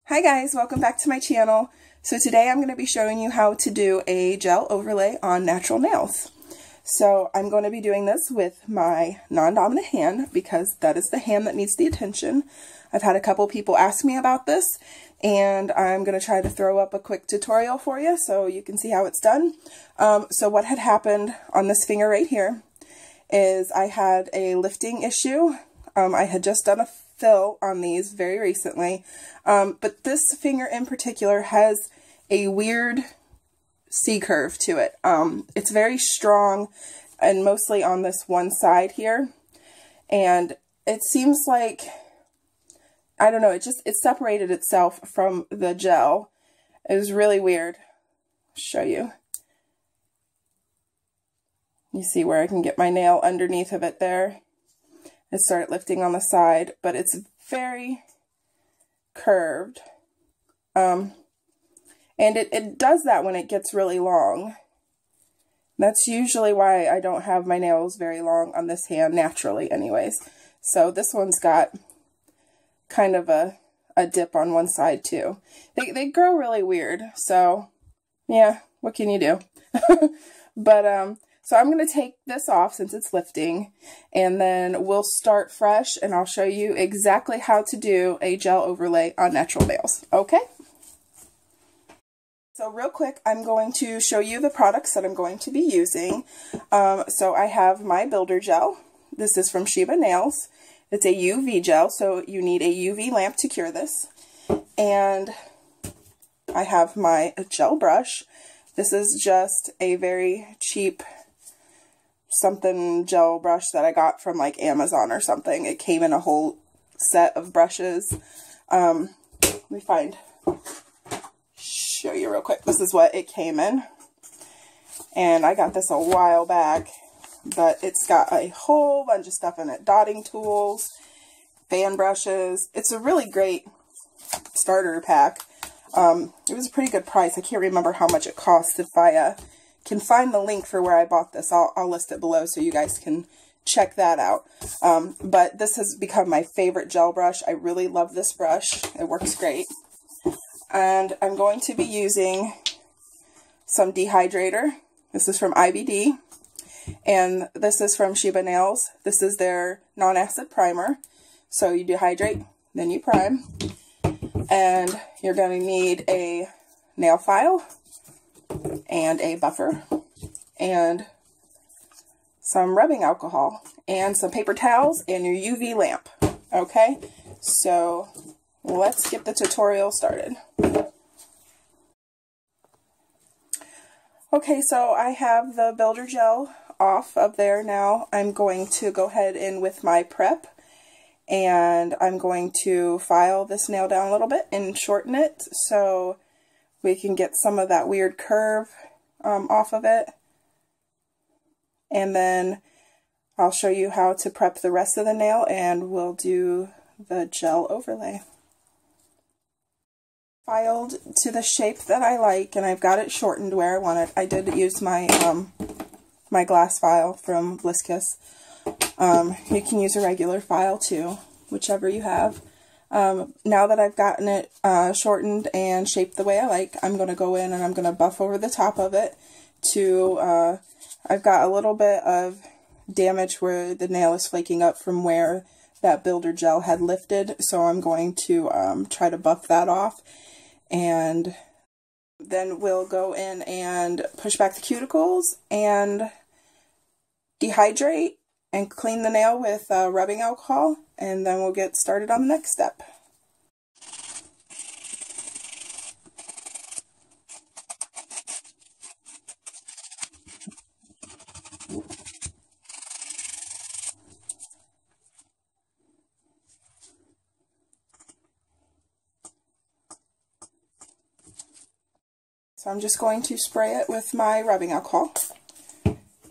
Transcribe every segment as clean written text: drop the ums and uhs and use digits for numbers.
Hi guys, welcome back to my channel. So today I'm going to be showing you how to do a gel overlay on natural nails. So I'm going to be doing this with my non-dominant hand because that is the hand that needs the attention. I've had a couple people ask me about this and I'm going to try to throw up a quick tutorial for you so you can see how it's done. So what had happened on this finger right here is I had a lifting issue. I had just done a fill on these very recently, but this finger in particular has a weird C-curve to it. It's very strong and mostly on this one side here, and it seems like, I don't know, it separated itself from the gel. It was really weird. I'll show you. You see where I can get my nail underneath of it there. And start lifting on the side, but it's very curved. And it does that when it gets really long. That's usually why I don't have my nails very long on this hand, naturally anyways. So this one's got kind of a dip on one side too. They grow really weird, so yeah, what can you do? But so I'm going to take this off since it's lifting, and then we'll start fresh and I'll show you exactly how to do a gel overlay on natural nails. Okay? So real quick, I'm going to show you the products that I'm going to be using. So I have my builder gel. This is from Sheba Nails. It's a UV gel, so you need a UV lamp to cure this. And I have my gel brush. This is just a very cheap something gel brush that I got from like Amazon or something. It came in a whole set of brushes. Let me show you real quick. This is what it came in. And I got this a while back, but it's got a whole bunch of stuff in it. Dotting tools, fan brushes. It's a really great starter pack. It was a pretty good price. I can't remember how much it cost. If I can find the link for where I bought this, I'll list it below so you guys can check that out. But this has become my favorite gel brush. I really love this brush. It works great. And I'm going to be using some dehydrator. This is from IBD. And this is from Sheba Nails. This is their non-acid primer. So you dehydrate, then you prime. And you're going to need a nail file and a buffer and some rubbing alcohol and some paper towels and your UV lamp. Okay, so let's get the tutorial started. Okay, so I have the builder gel off of there now. I'm going to go ahead in with my prep, and I'm going to file this nail down a little bit and shorten it so we can get some of that weird curve off of it. And then I'll show you how to prep the rest of the nail and we'll do the gel overlay. Filed to the shape that I like, and I've got it shortened where I want it. I did use my my glass file from Bliss Kiss. You can use a regular file too, whichever you have. Now that I've gotten it shortened and shaped the way I like, I'm going to go in and I'm going to buff over the top of it to, I've got a little bit of damage where the nail is flaking up from where that builder gel had lifted, so I'm going to try to buff that off, and then we'll go in and push back the cuticles and dehydrate and clean the nail with rubbing alcohol, and then we'll get started on the next step. So I'm just going to spray it with my rubbing alcohol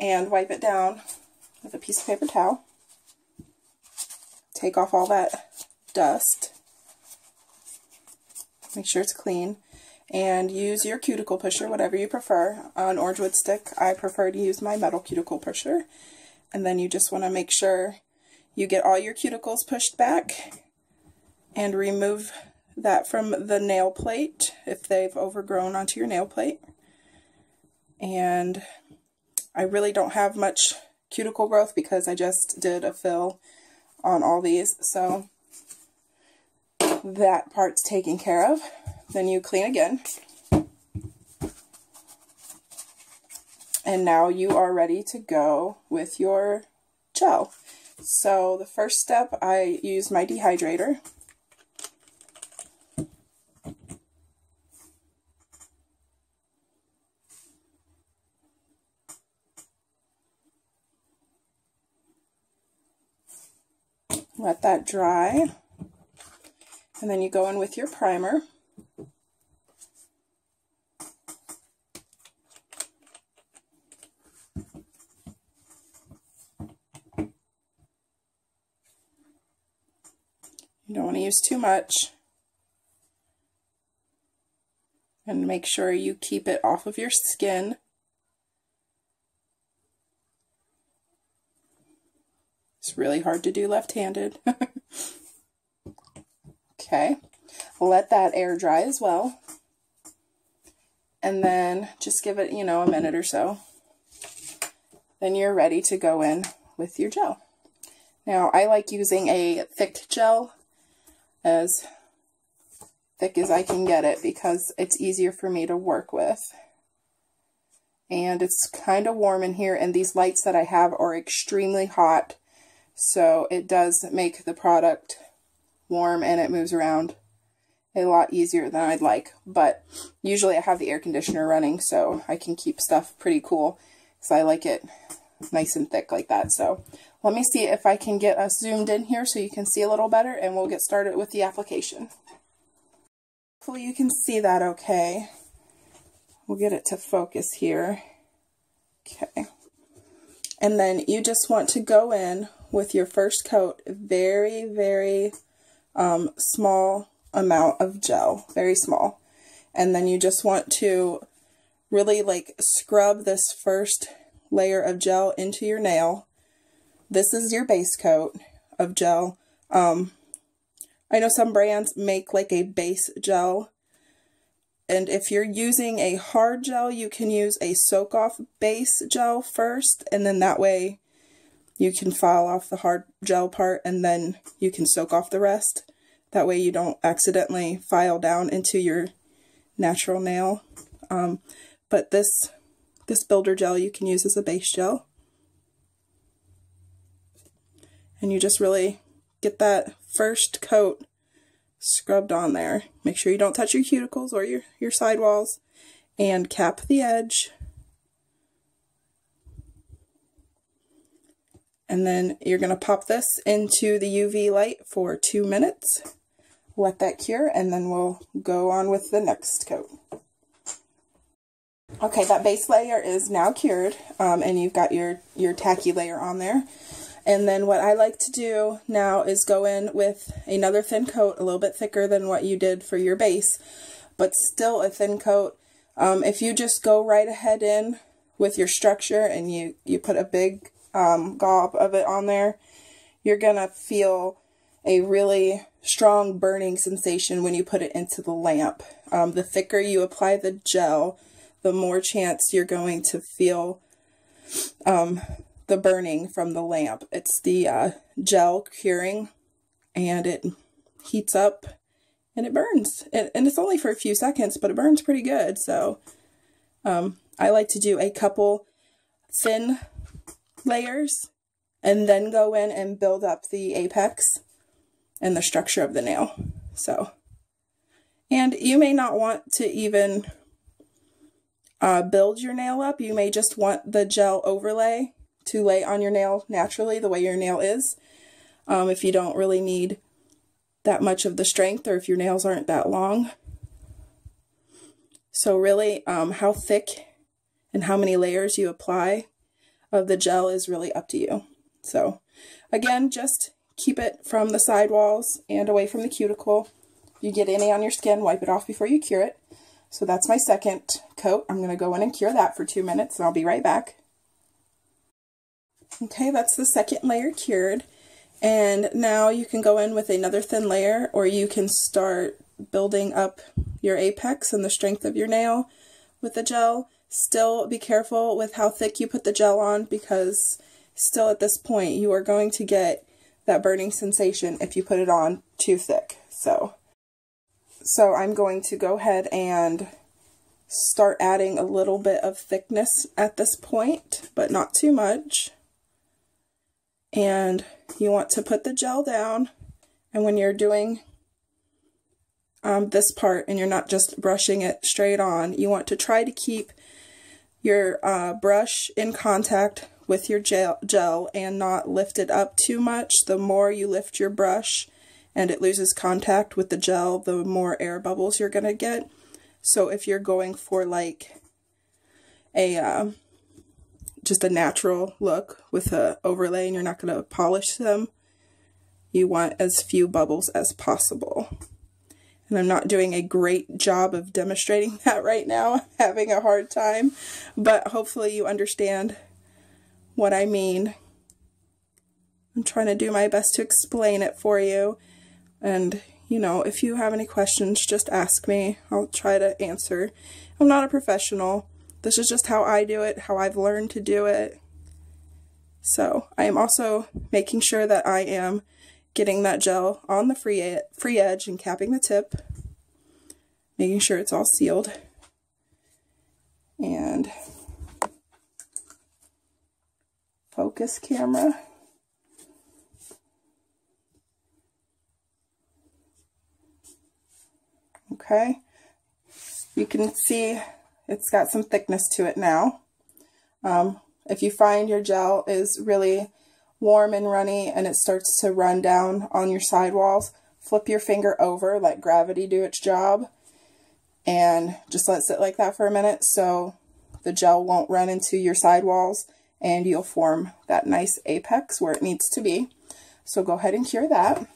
and wipe it down with a piece of paper towel. Take off all that dust. Make sure it's clean. And use your cuticle pusher, whatever you prefer. On orange wood stick, I prefer to use my metal cuticle pusher. And then you just want to make sure you get all your cuticles pushed back and remove that from the nail plate if they've overgrown onto your nail plate. And I really don't have much cuticle growth because I just did a fill on all these, so that part's taken care of. Then you clean again. And now you are ready to go with your gel. So the first step, I use my dehydrator. Let that dry. And then you go in with your primer. You don't want to use too much. And make sure you keep it off of your skin. It's really hard to do left-handed. Okay, let that air dry as well. And then just give it, you know, a minute or so. Then you're ready to go in with your gel. Now, I like using a thick gel, as thick as I can get it, because it's easier for me to work with. And it's kind of warm in here, and these lights that I have are extremely hot, so it does make the product warm and it moves around a lot easier than I'd like. But usually I have the air conditioner running, so I can keep stuff pretty cool, because I like it nice and thick like that. So let me see if I can get us zoomed in here so you can see a little better, and we'll get started with the application. Hopefully you can see that okay. We'll get it to focus here. Okay. And then you just want to go in with your first coat, very, very small amount of gel, very small. And then you just want to really like scrub this first layer of gel into your nail. This is your base coat of gel. I know some brands make like a base gel, and if you're using a hard gel, you can use a soak-off base gel first, and then that way you can file off the hard gel part, and then you can soak off the rest. That way you don't accidentally file down into your natural nail. But this builder gel you can use as a base gel. And you just really get that first coat scrubbed on there. Make sure you don't touch your cuticles or your sidewalls, and cap the edge. And then you're going to pop this into the UV light for 2 minutes. Let that cure, and then we'll go on with the next coat. Okay, that base layer is now cured, and you've got your tacky layer on there. And then what I like to do now is go in with another thin coat, a little bit thicker than what you did for your base, but still a thin coat. If you just go right ahead in with your structure and you put a big gob of it on there, you're gonna feel a really strong burning sensation when you put it into the lamp. The thicker you apply the gel, the more chance you're going to feel the burning from the lamp. It's the gel curing, and it heats up and it burns. And it's only for a few seconds, but it burns pretty good. So I like to do a couple thin layers and then go in and build up the apex and the structure of the nail. So, and you may not want to even build your nail up. You may just want the gel overlay to lay on your nail naturally, the way your nail is. If you don't really need that much of the strength, or if your nails aren't that long. So really, how thick and how many layers you apply of the gel is really up to you. So again, just keep it from the sidewalls and away from the cuticle. If you get any on your skin, wipe it off before you cure it. So that's my second coat. I'm going to go in and cure that for 2 minutes, and I'll be right back. Okay, that's the second layer cured. And now you can go in with another thin layer, or you can start building up your apex and the strength of your nail with the gel. Still be careful with how thick you put the gel on, because still at this point you are going to get that burning sensation if you put it on too thick. So I'm going to go ahead and start adding a little bit of thickness at this point, but not too much. And you want to put the gel down, and when you're doing this part and you're not just brushing it straight on, you want to try to keep your brush in contact with your gel and not lift it up too much. The more you lift your brush and it loses contact with the gel, the more air bubbles you're going to get. So if you're going for like a just a natural look with a overlay and you're not going to polish them, you want as few bubbles as possible. And I'm not doing a great job of demonstrating that right now. I'm having a hard time, but hopefully you understand what I mean. I'm trying to do my best to explain it for you. And, you know, if you have any questions, just ask me. I'll try to answer. I'm not a professional. This is just how I do it, how I've learned to do it. So I am also making sure that I am getting that gel on the free edge and capping the tip, making sure it's all sealed. And focus camera. Okay, you can see it's got some thickness to it now. If you find your gel is really warm and runny and it starts to run down on your sidewalls, flip your finger over, let gravity do its job, and just let it sit like that for a minute so the gel won't run into your sidewalls and you'll form that nice apex where it needs to be. So go ahead and cure that.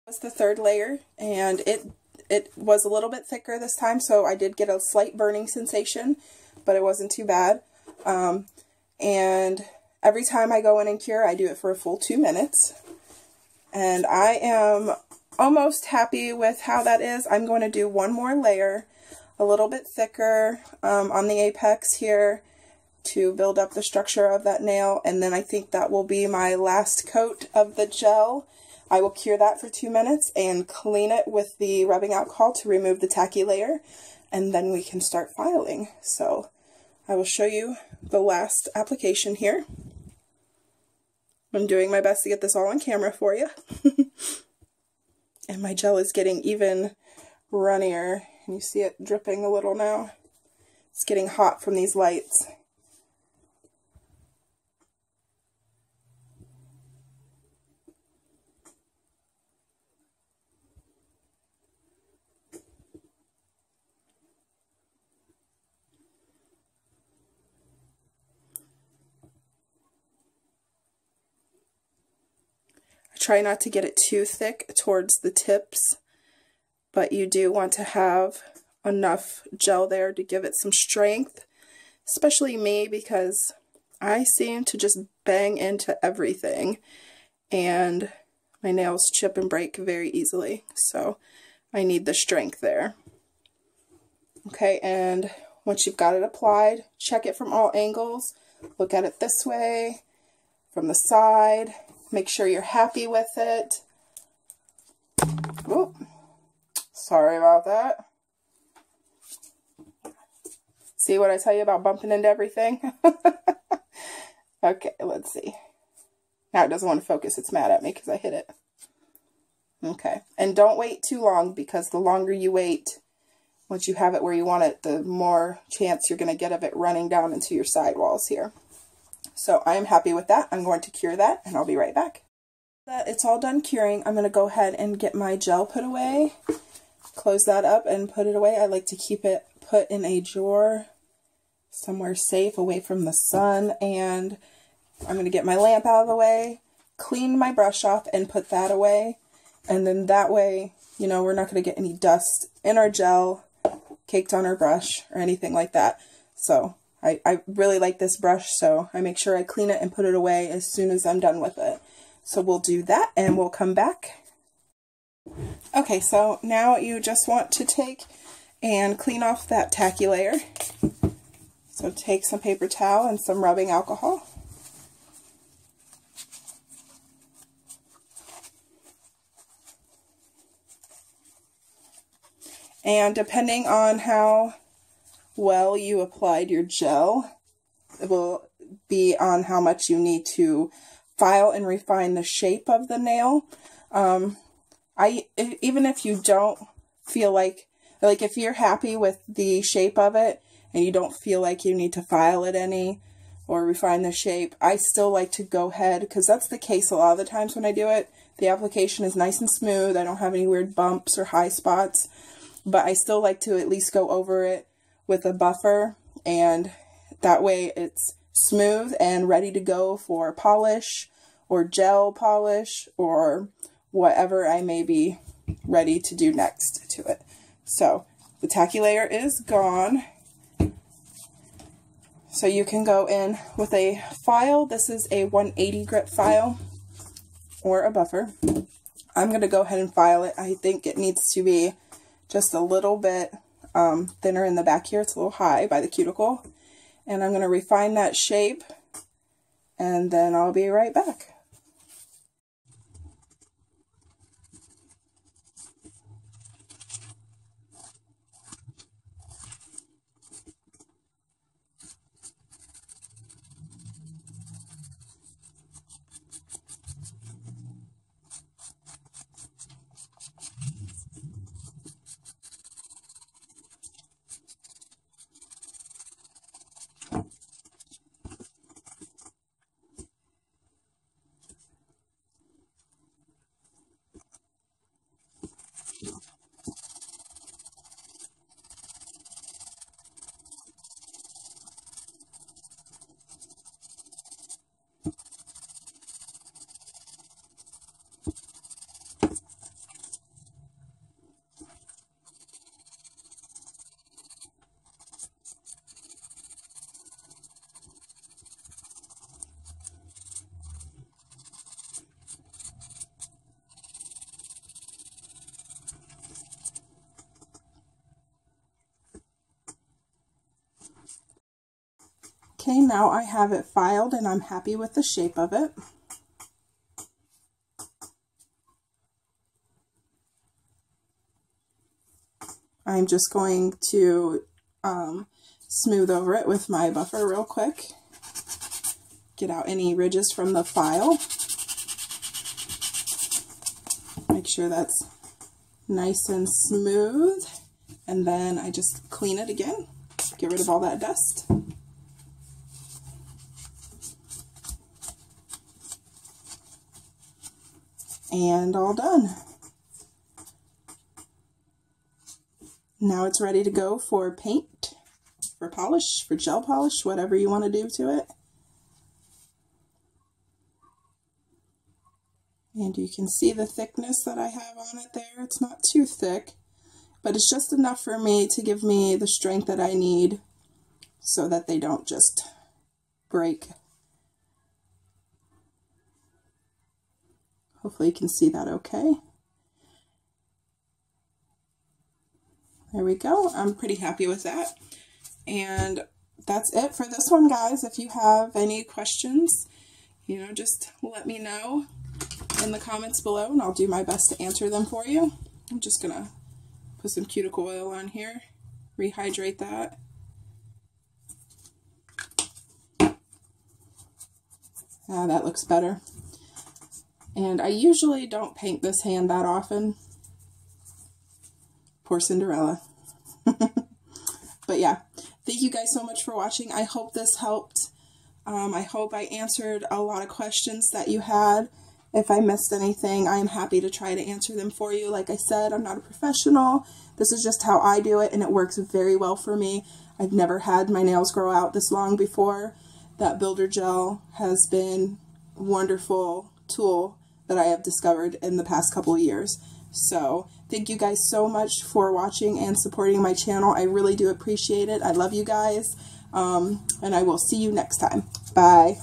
That's the third layer, and it was a little bit thicker this time, so I did get a slight burning sensation, but it wasn't too bad. And every time I go in and cure, I do it for a full 2 minutes. And I am almost happy with how that is. I'm going to do one more layer, a little bit thicker on the apex here to build up the structure of that nail. And then I think that will be my last coat of the gel. I will cure that for 2 minutes and clean it with the rubbing alcohol to remove the tacky layer. And then we can start filing. So I will show you the last application here. I'm doing my best to get this all on camera for you. And my gel is getting even runnier. And you see it dripping a little now. It's getting hot from these lights. Try not to get it too thick towards the tips, but you do want to have enough gel there to give it some strength, especially me, because I seem to just bang into everything and my nails chip and break very easily, so I need the strength there. Okay, and once you've got it applied, check it from all angles. Look at it this way, from the side. Make sure you're happy with it. Oop, sorry about that. See what I tell you about bumping into everything? Okay, let's see. Now it doesn't want to focus. It's mad at me because I hit it. Okay, and don't wait too long, because the longer you wait, once you have it where you want it, the more chance you're going to get of it running down into your sidewalls here. So I am happy with that. I'm going to cure that, and I'll be right back. That it's all done curing, I'm going to go ahead and get my gel put away. Close that up and put it away. I like to keep it put in a drawer somewhere safe, away from the sun. And I'm going to get my lamp out of the way, clean my brush off, and put that away. And then that way, you know, we're not going to get any dust in our gel, caked on our brush, or anything like that. So I really like this brush, so I make sure I clean it and put it away as soon as I'm done with it. So we'll do that and we'll come back. Okay, so now you just want to take and clean off that tacky layer. So take some paper towel and some rubbing alcohol. And depending on how well you applied your gel, it will be on how much you need to file and refine the shape of the nail. Even if you don't feel like if you're happy with the shape of it and you don't feel like you need to file it any or refine the shape, I still like to go ahead, because that's the case a lot of the times when I do it. The application is nice and smooth. I don't have any weird bumps or high spots, but I still like to at least go over it with a buffer, and that way it's smooth and ready to go for polish or gel polish or whatever I may be ready to do next to it. So the tacky layer is gone. So you can go in with a file. This is a 180 grit file or a buffer. I'm going to go ahead and file it. I think it needs to be just a little bit thinner in the back here. It's a little high by the cuticle. And I'm going to refine that shape, and then I'll be right back. Okay, now I have it filed and I'm happy with the shape of it. I'm just going to smooth over it with my buffer real quick. Get out any ridges from the file. Make sure that's nice and smooth. And then I just clean it again. Get rid of all that dust. And all done. Now it's ready to go for paint, for polish, for gel polish, whatever you want to do to it. And you can see the thickness that I have on it there. It's not too thick, but it's just enough for me to give me the strength that I need so that they don't just break. Hopefully you can see that okay. There we go. I'm pretty happy with that. And that's it for this one, guys. If you have any questions, just let me know in the comments below and I'll do my best to answer them for you. I'm just going to put some cuticle oil on here, rehydrate that. That looks better. And I usually don't paint this hand that often. Poor Cinderella. But yeah, thank you guys so much for watching. I hope this helped. I hope I answered a lot of questions that you had. If I missed anything, I am happy to try to answer them for you. Like I said, I'm not a professional. This is just how I do it, and it works very well for me. I've never had my nails grow out this long before. That builder gel has been a wonderful tool that I have discovered in the past couple of years. So thank you guys so much for watching and supporting my channel. I really do appreciate it. I love you guys. And I will see you next time. Bye.